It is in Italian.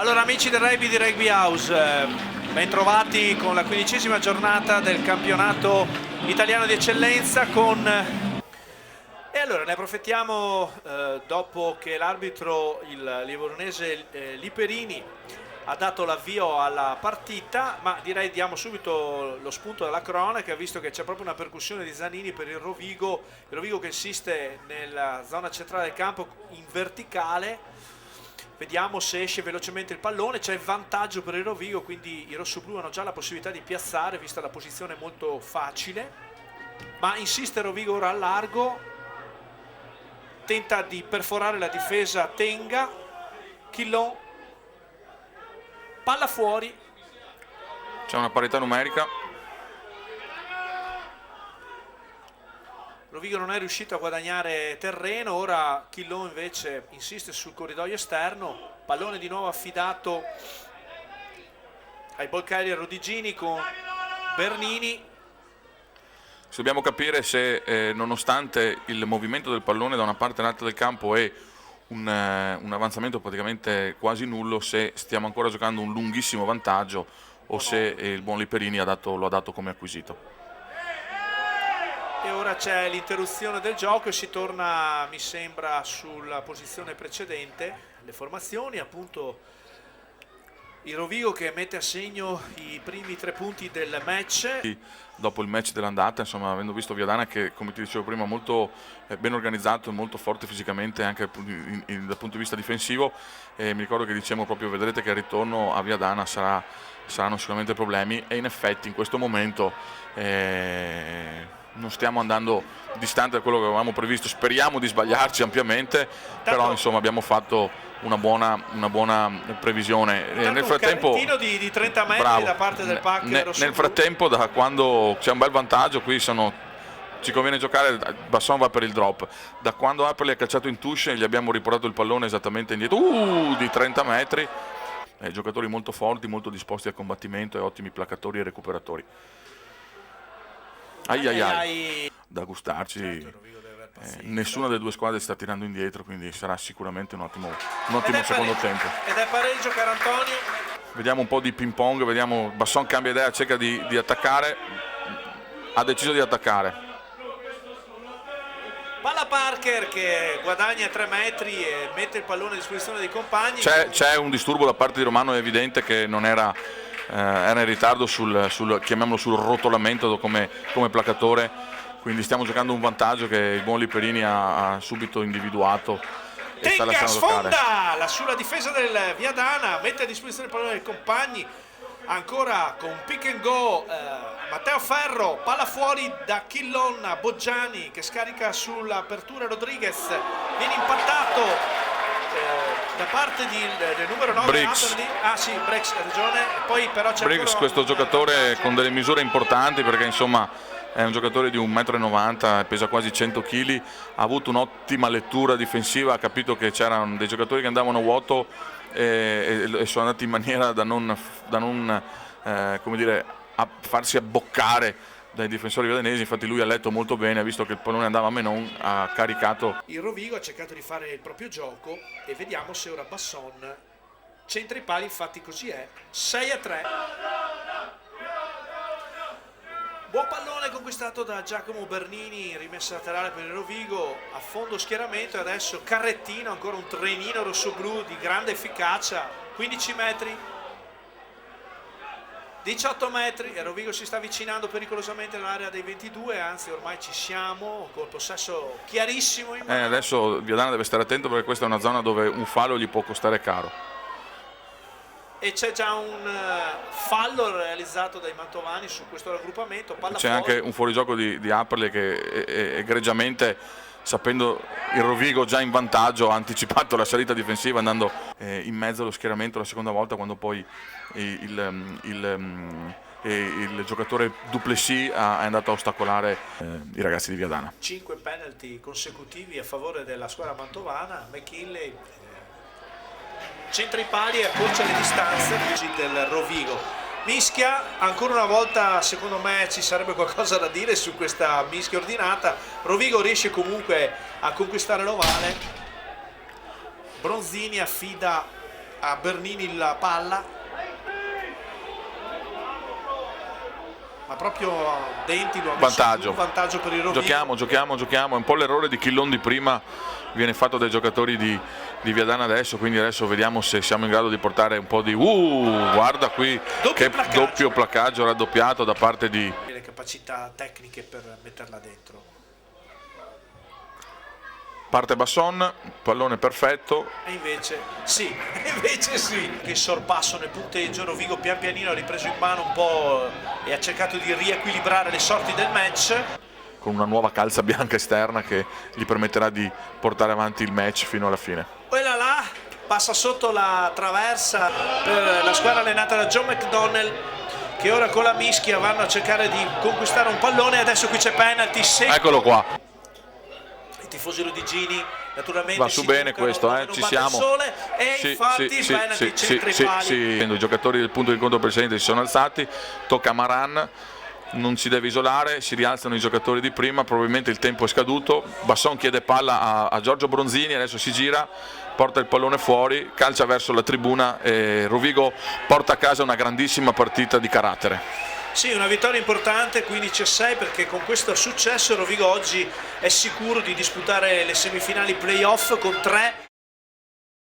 Allora amici del rugby di Rugby House, bentrovati con la 15ª giornata del campionato italiano di eccellenza E allora ne approfittiamo dopo che l'arbitro, il livornese Liperini, ha dato l'avvio alla partita, ma direi diamo subito lo spunto della cronaca, visto che c'è proprio una percussione di Zanini per il Rovigo che insiste nella zona centrale del campo in verticale. Vediamo se esce velocemente il pallone, c'è il vantaggio per il Rovigo, quindi i rossoblù hanno già la possibilità di piazzare, vista la posizione molto facile, ma insiste Rovigo ora al largo, tenta di perforare la difesa Tenga, Chillon, palla fuori. C'è una parità numerica. Rovigo non è riuscito a guadagnare terreno, ora Chillon invece insiste sul corridoio esterno, pallone di nuovo affidato ai ball carrier Rodigini con Bernini. Dobbiamo capire se nonostante il movimento del pallone da una parte all'altra del campo e un avanzamento praticamente quasi nullo, se stiamo ancora giocando un lunghissimo vantaggio o se il buon Liperini lo ha dato come acquisito. E ora c'è l'interruzione del gioco e si torna, mi sembra, sulla posizione precedente. Le formazioni, appunto, il Rovigo che mette a segno i primi 3 punti del match. Dopo il match dell'andata, insomma, avendo visto Viadana che, come ti dicevo prima, molto ben organizzato e molto forte fisicamente anche dal punto di vista difensivo, mi ricordo che dicevamo proprio, vedrete che al ritorno a Viadana saranno sicuramente problemi, e in effetti in questo momento non stiamo andando distante da quello che avevamo previsto. Speriamo di sbagliarci ampiamente, però insomma abbiamo fatto una buona previsione. Nel frattempo un di 30 metri bravo, da parte del pack nel frattempo, da quando c'è un bel vantaggio, qui ci conviene giocare, Basson va per il drop. Da quando Apperley ha calciato in touche gli abbiamo riportato il pallone esattamente indietro di 30 metri. Giocatori molto forti, molto disposti al combattimento e ottimi placatori e recuperatori. Ai. Da gustarci. Certo, nessuna delle due squadre si sta tirando indietro, quindi sarà sicuramente un ottimo secondo tempo. Ed è pareggio, caro Antonio. Vediamo un po' di ping pong, vediamo, Basson cambia idea, cerca di attaccare, ha deciso di attaccare. Palla Parker che guadagna 3 metri e mette il pallone a disposizione dei compagni. C'è un disturbo da parte di Romano, è evidente che non era in ritardo chiamiamolo sul rotolamento come placatore, quindi stiamo giocando un vantaggio che il buon Liperini ha subito individuato e sta lasciando sfonda sulla difesa del Viadana, mette a disposizione il pallone dei compagni, ancora con pick and go Matteo Ferro, palla fuori da Chillon a Boggiani che scarica sull'apertura Rodriguez, viene impattato da parte del numero 9 Briggs. Briggs, ha ragione. Poi però c'è Briggs, questo giocatore con delle misure importanti, perché insomma è un giocatore di 1,90 m, pesa quasi 100 kg, ha avuto un'ottima lettura difensiva, ha capito che c'erano dei giocatori che andavano a vuoto e sono andati in maniera da non come dire, a farsi abboccare dai difensori viadanesi. Infatti lui ha letto molto bene, ha visto che il pallone andava a Menon, ha caricato. Il Rovigo ha cercato di fare il proprio gioco e vediamo se ora Basson centra i pali, infatti così è, 6-3. Buon pallone conquistato da Giacomo Bernini, rimessa laterale per il Rovigo, a fondo schieramento, e adesso carrettino, ancora un trenino rossoblù di grande efficacia, 15 metri, 18 metri, e Rovigo si sta avvicinando pericolosamente all'area dei 22, anzi ormai ci siamo, col possesso chiarissimo in mano. Adesso Viadana deve stare attento, perché questa è una zona dove un fallo gli può costare caro. E c'è già un fallo realizzato dai mantovani su questo raggruppamento. C'è anche un fuorigioco di Apperley che egregiamente, sapendo il Rovigo già in vantaggio, ha anticipato la salita difensiva andando in mezzo allo schieramento la seconda volta, quando poi il giocatore Duplessis è andato a ostacolare i ragazzi di Viadana. 5 penalty consecutivi a favore della squadra mantovana. McKinley centra i pali e accorcia le distanze del Rovigo. Mischia, ancora una volta secondo me ci sarebbe qualcosa da dire su questa mischia ordinata. Rovigo riesce comunque a conquistare l'ovale. Bronzini affida a Bernini la palla, ma proprio Denti lo ha messo Vantaggio. giù, vantaggio per il Rovigo. Giochiamo, è un po' l'errore di Chillon di prima, viene fatto dai giocatori di Viadana adesso, quindi adesso vediamo se siamo in grado di portare un po' di guarda qui che doppio placcaggio raddoppiato da parte di le capacità tecniche per metterla dentro. parte Basson, pallone perfetto. E invece sì, che sorpasso nel punteggio. Rovigo pian pianino ha ripreso in mano un po' e ha cercato di riequilibrare le sorti del match, Con una nuova calza bianca esterna che gli permetterà di portare avanti il match fino alla fine. quella là passa sotto la traversa per la squadra allenata da John McDonnell, che ora con la mischia vanno a cercare di conquistare un pallone. Adesso qui c'è penalty, Eccolo qua, i tifosi rudigini naturalmente va su bene questo, ci siamo. Sole, e infatti penalty centro i pali. I giocatori del punto di incontro precedente si sono alzati, tocca a Maran, non si deve isolare, si rialzano i giocatori di prima, probabilmente il tempo è scaduto. Basson chiede palla a Giorgio Bronzini, adesso si gira, porta il pallone fuori, calcia verso la tribuna e Rovigo porta a casa una grandissima partita di carattere. Sì, una vittoria importante, 15-6, perché con questo successo Rovigo oggi è sicuro di disputare le semifinali playoff con 3